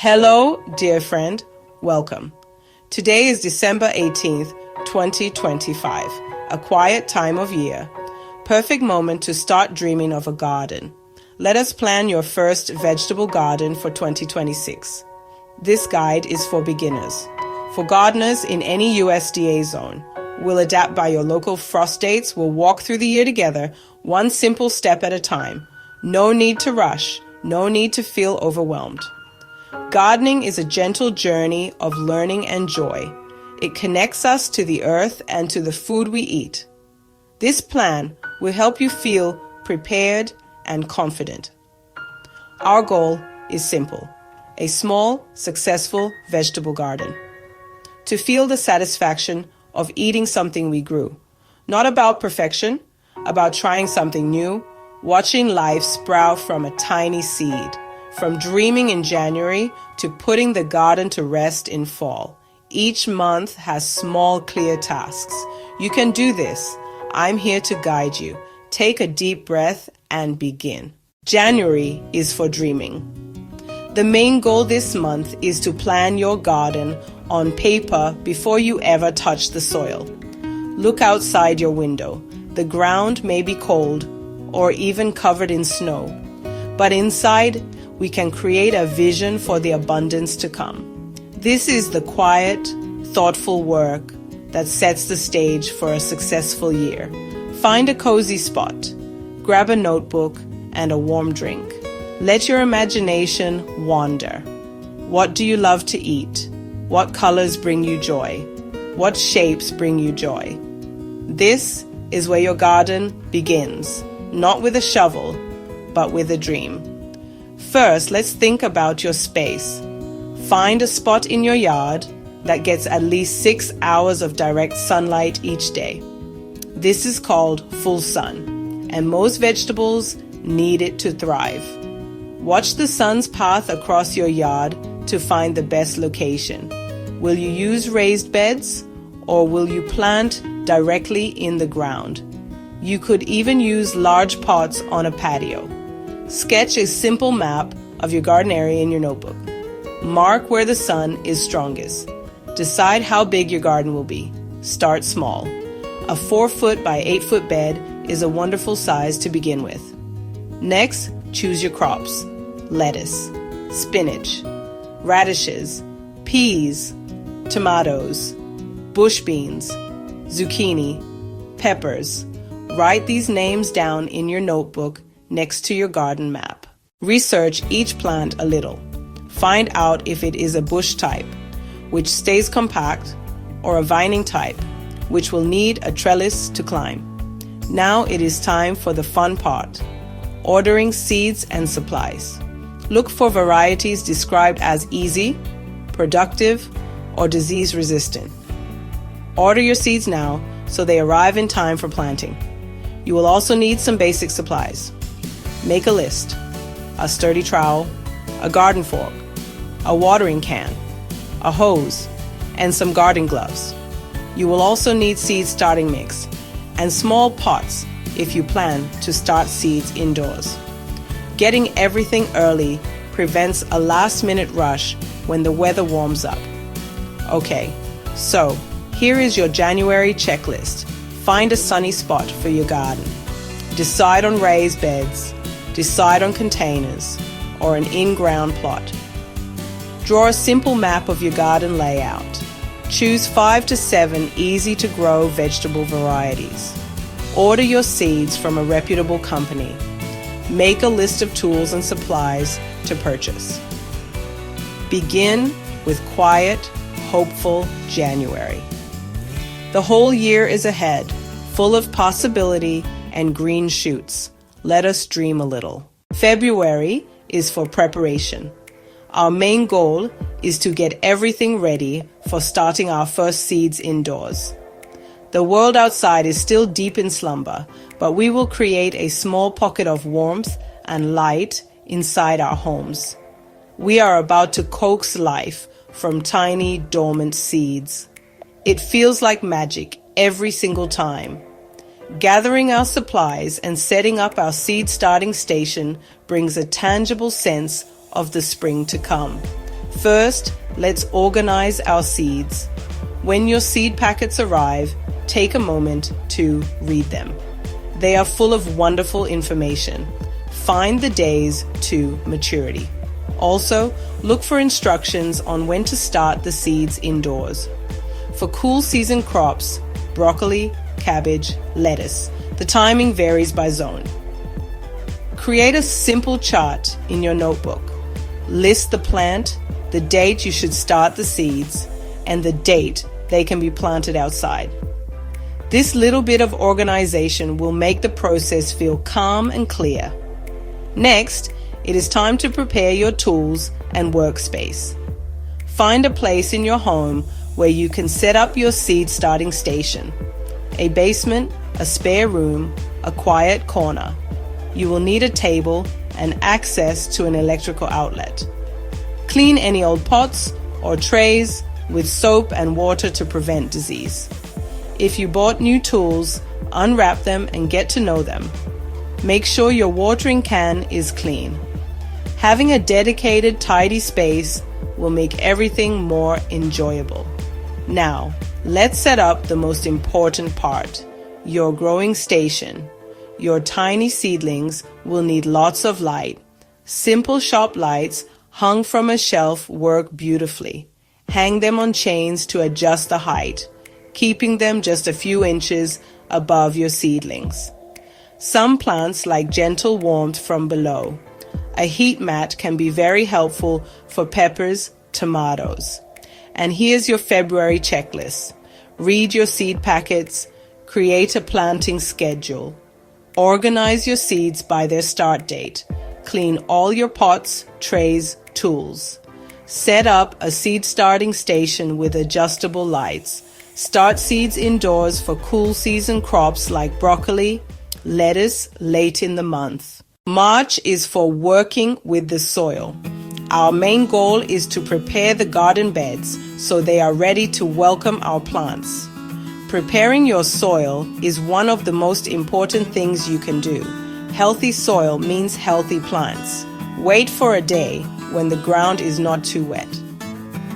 Hello, dear friend. Welcome. Today is December 18th, 2025, a quiet time of year. Perfect moment to start dreaming of a garden. Let us plan your first vegetable garden for 2026. This guide is for beginners. For gardeners in any USDA zone, we'll adapt by your local frost dates. We'll walk through the year together, one simple step at a time. No need to rush. No need to feel overwhelmed. Gardening is a gentle journey of learning and joy. It connects us to the earth and to the food we eat. This plan will help you feel prepared and confident. Our goal is simple: a small, successful vegetable garden. To feel the satisfaction of eating something we grew. Not about perfection, about trying something new, watching life sprout from a tiny seed. From dreaming in January to putting the garden to rest in fall. Each month has small, clear tasks. You can do this. I'm here to guide you. Take a deep breath and begin. January is for dreaming. The main goal this month is to plan your garden on paper before you ever touch the soil. Look outside your window. The ground may be cold or even covered in snow, but inside, we can create a vision for the abundance to come. This is the quiet, thoughtful work that sets the stage for a successful year. Find a cozy spot, grab a notebook and a warm drink. Let your imagination wander. What do you love to eat? What colors bring you joy? What shapes bring you joy? This is where your garden begins, not with a shovel, but with a dream. First, let's think about your space. Find a spot in your yard that gets at least 6 hours of direct sunlight each day. This is called full sun, and most vegetables need it to thrive. Watch the sun's path across your yard to find the best location. Will you use raised beds, or will you plant directly in the ground? You could even use large pots on a patio. Sketch a simple map of your garden area in your notebook. Mark where the sun is strongest. Decide how big your garden will be. Start small. A 4-foot by 8-foot bed is a wonderful size to begin with. Next, choose your crops. Lettuce, spinach, radishes, peas, tomatoes, bush beans, zucchini, peppers. Write these names down in your notebook next to your garden map. Research each plant a little. Find out if it is a bush type, which stays compact, or a vining type, which will need a trellis to climb. Now it is time for the fun part: ordering seeds and supplies. Look for varieties described as easy, productive, or disease resistant. Order your seeds now so they arrive in time for planting. You will also need some basic supplies. Make a list: a sturdy trowel, a garden fork, a watering can, a hose, and some garden gloves. You will also need seed starting mix and small pots if you plan to start seeds indoors. Getting everything early prevents a last-minute rush when the weather warms up. Okay, so here is your January checklist. Find a sunny spot for your garden. Decide on raised beds. Decide on containers or an in-ground plot. Draw a simple map of your garden layout. Choose 5 to 7 easy-to-grow vegetable varieties. Order your seeds from a reputable company. Make a list of tools and supplies to purchase. Begin with quiet, hopeful January. The whole year is ahead, full of possibility and green shoots. Let us dream a little. February is for preparation. Our main goal is to get everything ready for starting our first seeds indoors. The world outside is still deep in slumber, but we will create a small pocket of warmth and light inside our homes. We are about to coax life from tiny, dormant seeds. It feels like magic every single time. Gathering our supplies and setting up our seed starting station brings a tangible sense of the spring to come. First, let's organize our seeds. When your seed packets arrive, take a moment to read them. They are full of wonderful information. Find the days to maturity. Also, look for instructions on when to start the seeds indoors. For cool season crops, broccoli, cabbage, lettuce, the timing varies by zone. Create a simple chart in your notebook. List the plant, the date you should start the seeds, and the date they can be planted outside. This little bit of organization will make the process feel calm and clear. Next, it is time to prepare your tools and workspace. Find a place in your home where you can set up your seed starting station. A basement, a spare room, a quiet corner. You will need a table and access to an electrical outlet. Clean any old pots or trays with soap and water to prevent disease. If you bought new tools, unwrap them and get to know them. Make sure your watering can is clean. Having a dedicated, tidy space will make everything more enjoyable. Now, let's set up the most important part, your growing station. Your tiny seedlings will need lots of light. Simple shop lights hung from a shelf work beautifully. Hang them on chains to adjust the height, keeping them just a few inches above your seedlings. Some plants like gentle warmth from below. A heat mat can be very helpful for peppers, tomatoes. And here's your February checklist. Read your seed packets, create a planting schedule. Organize your seeds by their start date. Clean all your pots, trays, tools. Set up a seed starting station with adjustable lights. Start seeds indoors for cool season crops like broccoli, lettuce late in the month. March is for working with the soil. Our main goal is to prepare the garden beds so they are ready to welcome our plants. Preparing your soil is one of the most important things you can do. Healthy soil means healthy plants. Wait for a day when the ground is not too wet.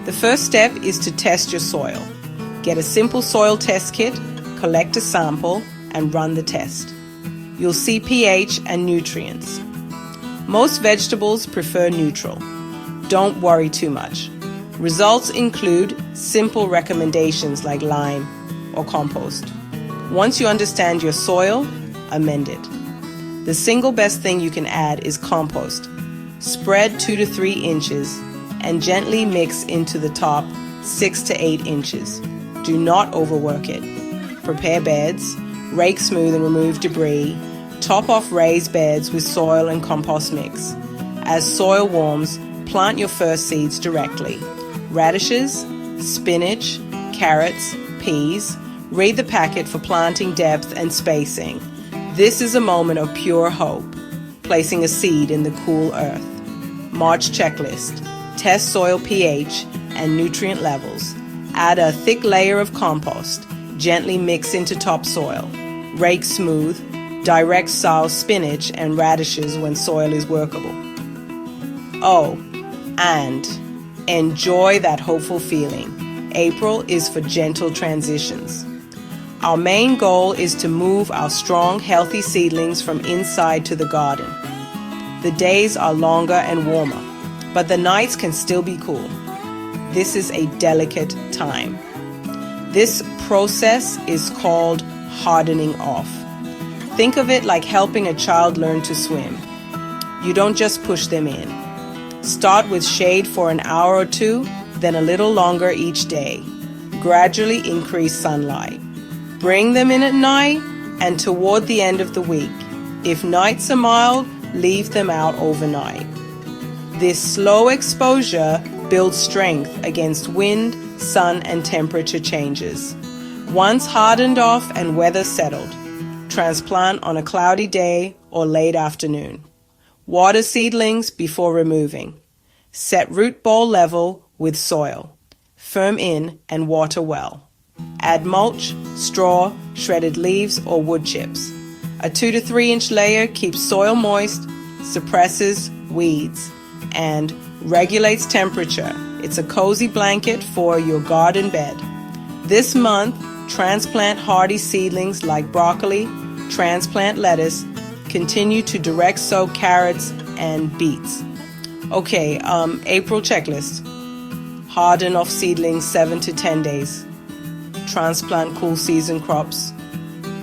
The first step is to test your soil. Get a simple soil test kit, collect a sample, and run the test. You'll see pH and nutrients. Most vegetables prefer neutral. Don't worry too much. Results include simple recommendations like lime or compost. Once you understand your soil, amend it. The single best thing you can add is compost. Spread 2 to 3 inches and gently mix into the top 6 to 8 inches. Do not overwork it. Prepare beds, rake smooth and remove debris, top off raised beds with soil and compost mix. As soil warms, plant your first seeds directly. Radishes, spinach, carrots, peas. Read the packet for planting depth and spacing. This is a moment of pure hope, placing a seed in the cool earth. March checklist. Test soil pH and nutrient levels. Add a thick layer of compost. Gently mix into topsoil. Rake smooth. Direct sow spinach and radishes when soil is workable. Oh, and enjoy that hopeful feeling. April is for gentle transitions. Our main goal is to move our strong, healthy seedlings from inside to the garden. The days are longer and warmer, but the nights can still be cool. This is a delicate time. This process is called hardening off. Think of it like helping a child learn to swim. You don't just push them in. Start with shade for an hour or two, then a little longer each day. Gradually increase sunlight. Bring them in at night and toward the end of the week. If nights are mild, leave them out overnight. This slow exposure builds strength against wind, sun, and temperature changes. Once hardened off and weather settled, transplant on a cloudy day or late afternoon. Water seedlings before removing. Set root ball level with soil. Firm in and water well. Add mulch, straw, shredded leaves, or wood chips. A 2 to 3 inch layer keeps soil moist, suppresses weeds, and regulates temperature. It's a cozy blanket for your garden bed. This month, transplant hardy seedlings like broccoli, transplant lettuce, continue to direct sow carrots and beets. Okay, April checklist. Harden off seedlings 7 to 10 days. Transplant cool season crops.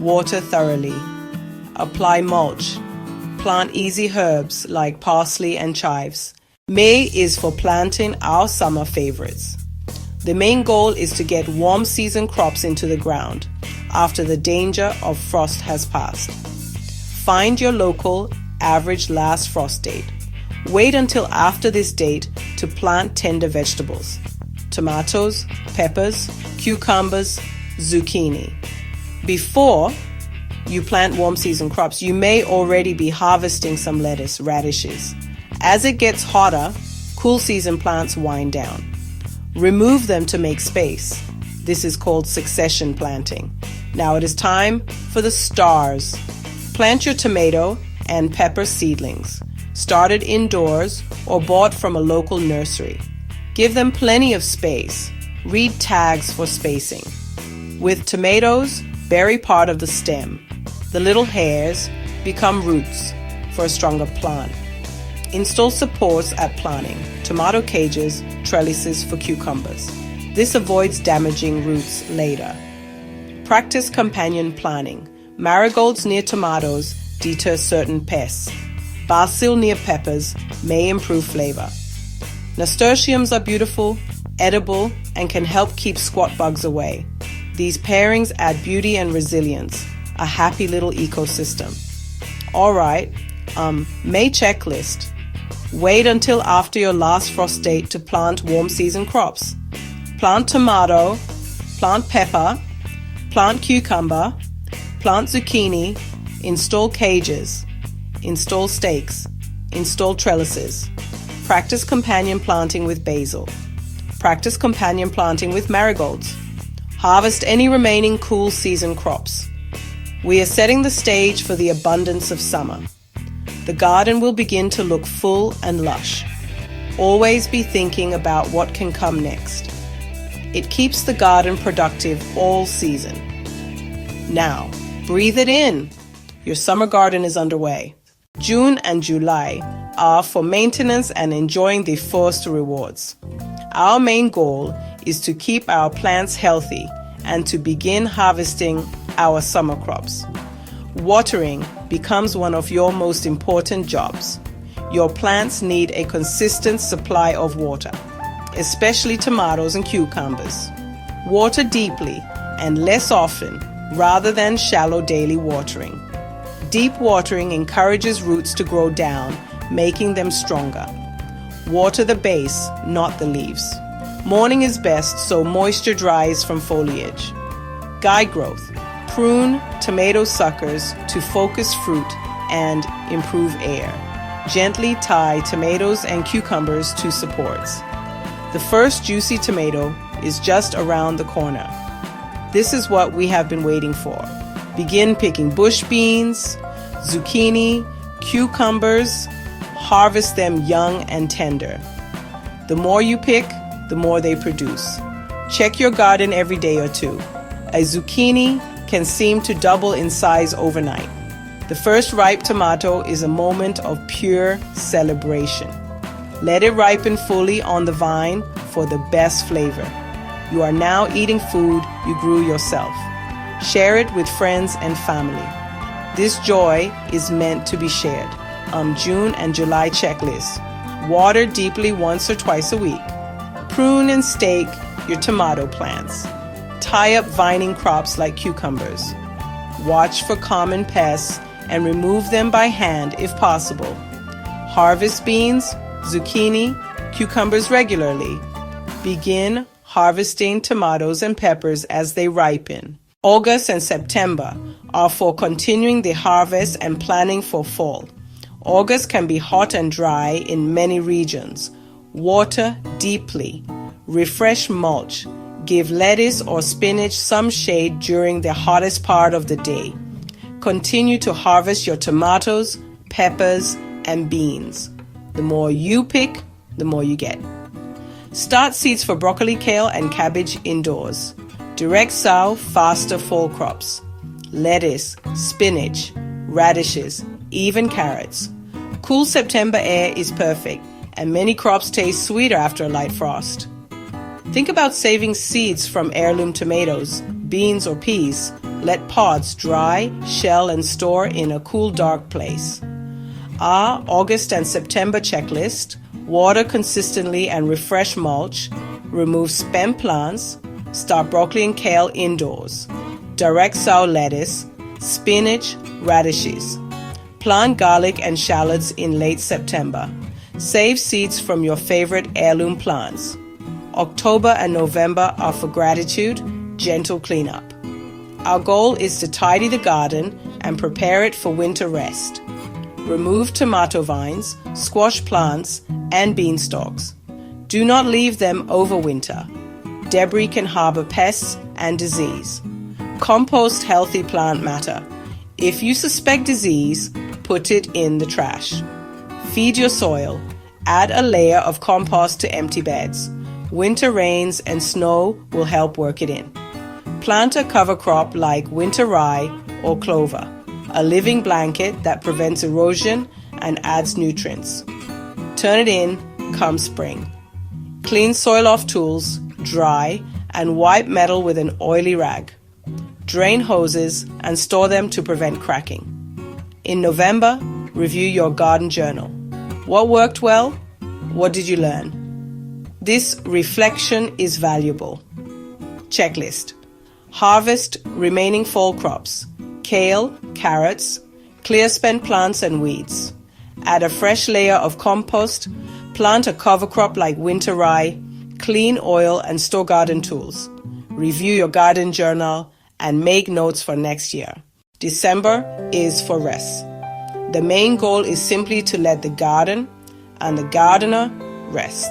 Water thoroughly. Apply mulch. Plant easy herbs like parsley and chives. May is for planting our summer favorites. The main goal is to get warm season crops into the ground after the danger of frost has passed. Find your local average last frost date. Wait until after this date to plant tender vegetables: tomatoes, peppers, cucumbers, zucchini. Before you plant warm season crops, you may already be harvesting some lettuce, radishes. As it gets hotter, cool season plants wind down. Remove them to make space. This is called succession planting. Now it is time for the stars. Plant your tomato and pepper seedlings, started indoors or bought from a local nursery. Give them plenty of space. Read tags for spacing. With tomatoes, bury part of the stem. The little hairs become roots for a stronger plant. Install supports at planting, tomato cages, trellises for cucumbers. This avoids damaging roots later. Practice companion planting. Marigolds near tomatoes deter certain pests. Basil near peppers may improve flavor. Nasturtiums are beautiful, edible, and can help keep squat bugs away. These pairings add beauty and resilience, a happy little ecosystem. All right, May checklist. Wait until after your last frost date to plant warm season crops. Plant tomato, plant pepper, plant cucumber, plant zucchini, install cages, install stakes, install trellises. Practice companion planting with basil. Practice companion planting with marigolds. Harvest any remaining cool season crops. We are setting the stage for the abundance of summer. The garden will begin to look full and lush. Always be thinking about what can come next. It keeps the garden productive all season. Now, breathe it in. Your summer garden is underway. June and July are for maintenance and enjoying the first rewards. Our main goal is to keep our plants healthy and to begin harvesting our summer crops. Watering becomes one of your most important jobs. Your plants need a consistent supply of water, especially tomatoes and cucumbers. Water deeply and less often rather than shallow daily watering. Deep watering encourages roots to grow down, making them stronger. Water the base, not the leaves. Morning is best, so moisture dries from foliage. Guide growth. Prune tomato suckers to focus fruit and improve air. Gently tie tomatoes and cucumbers to supports. The first juicy tomato is just around the corner. This is what we have been waiting for. Begin picking bush beans, zucchini, cucumbers. Harvest them young and tender. The more you pick, the more they produce. Check your garden every day or two. A zucchini can seem to double in size overnight. The first ripe tomato is a moment of pure celebration. Let it ripen fully on the vine for the best flavor. You are now eating food you grew yourself. Share it with friends and family. This joy is meant to be shared. June and July checklist. Water deeply once or twice a week. Prune and stake your tomato plants. Tie up vining crops like cucumbers. Watch for common pests and remove them by hand if possible. Harvest beans, zucchini, cucumbers regularly. Begin harvesting tomatoes and peppers as they ripen. August and September are for continuing the harvest and planning for fall. August can be hot and dry in many regions. Water deeply. Refresh mulch. Give lettuce or spinach some shade during the hottest part of the day. Continue to harvest your tomatoes, peppers, and beans. The more you pick, the more you get. Start seeds for broccoli, kale, and cabbage indoors. Direct sow faster fall crops. Lettuce, spinach, radishes, even carrots. Cool September air is perfect, and many crops taste sweeter after a light frost. Think about saving seeds from heirloom tomatoes, beans, or peas. Let pods dry, shell, and store in a cool, dark place. Our August and September checklist: water consistently and refresh mulch, remove spent plants, start broccoli and kale indoors, direct sow lettuce, spinach, radishes, plant garlic and shallots in late September, save seeds from your favorite heirloom plants. October and November are for gratitude, gentle cleanup. Our goal is to tidy the garden and prepare it for winter rest. Remove tomato vines, squash plants, and beanstalks. Do not leave them over winter. Debris can harbor pests and disease. Compost healthy plant matter. If you suspect disease, put it in the trash. Feed your soil. Add a layer of compost to empty beds. Winter rains and snow will help work it in. Plant a cover crop like winter rye or clover, a living blanket that prevents erosion and adds nutrients. Turn it in come spring. Clean soil off tools, dry, and wipe metal with an oily rag. Drain hoses and store them to prevent cracking. In November, review your garden journal. What worked well? What did you learn? This reflection is valuable. Checklist: harvest remaining fall crops, kale, carrots, clear spent plants and weeds. Add a fresh layer of compost, plant a cover crop like winter rye, clean oil and store garden tools. Review your garden journal and make notes for next year. December is for rest. The main goal is simply to let the garden and the gardener rest.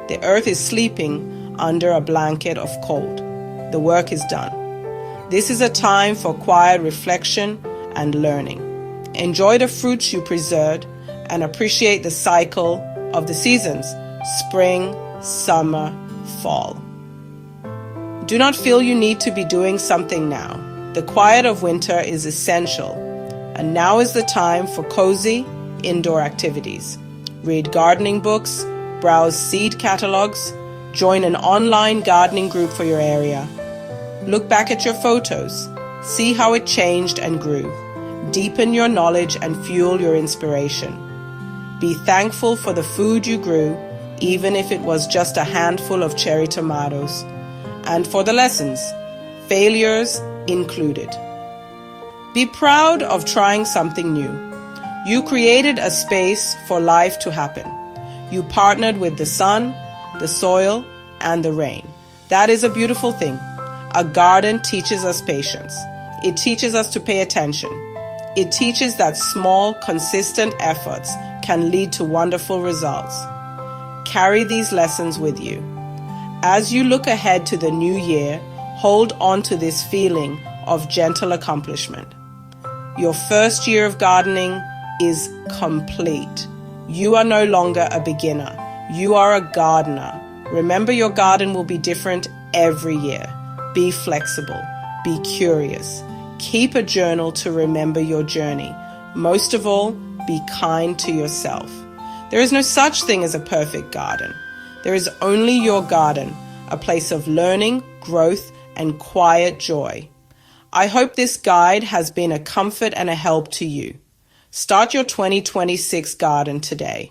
The earth is sleeping under a blanket of cold. The work is done. This is a time for quiet reflection and learning. Enjoy the fruits you preserved and appreciate the cycle of the seasons: spring, summer, fall. Do not feel you need to be doing something now. The quiet of winter is essential, and now is the time for cozy indoor activities. Read gardening books, browse seed catalogs, join an online gardening group for your area. Look back at your photos, see how it changed and grew. Deepen your knowledge and fuel your inspiration. Be thankful for the food you grew, even if it was just a handful of cherry tomatoes, and for the lessons, failures included. Be proud of trying something new. You created a space for life to happen. You partnered with the sun, the soil, and the rain. That is a beautiful thing. A garden teaches us patience. It teaches us to pay attention. It teaches that small, consistent efforts can lead to wonderful results. Carry these lessons with you. As you look ahead to the new year, hold on to this feeling of gentle accomplishment. Your first year of gardening is complete. You are no longer a beginner. You are a gardener. Remember, your garden will be different every year. Be flexible. Be curious. Keep a journal to remember your journey. Most of all, be kind to yourself. There is no such thing as a perfect garden. There is only your garden, a place of learning, growth, and quiet joy. I hope this guide has been a comfort and a help to you. Start your 2026 garden today.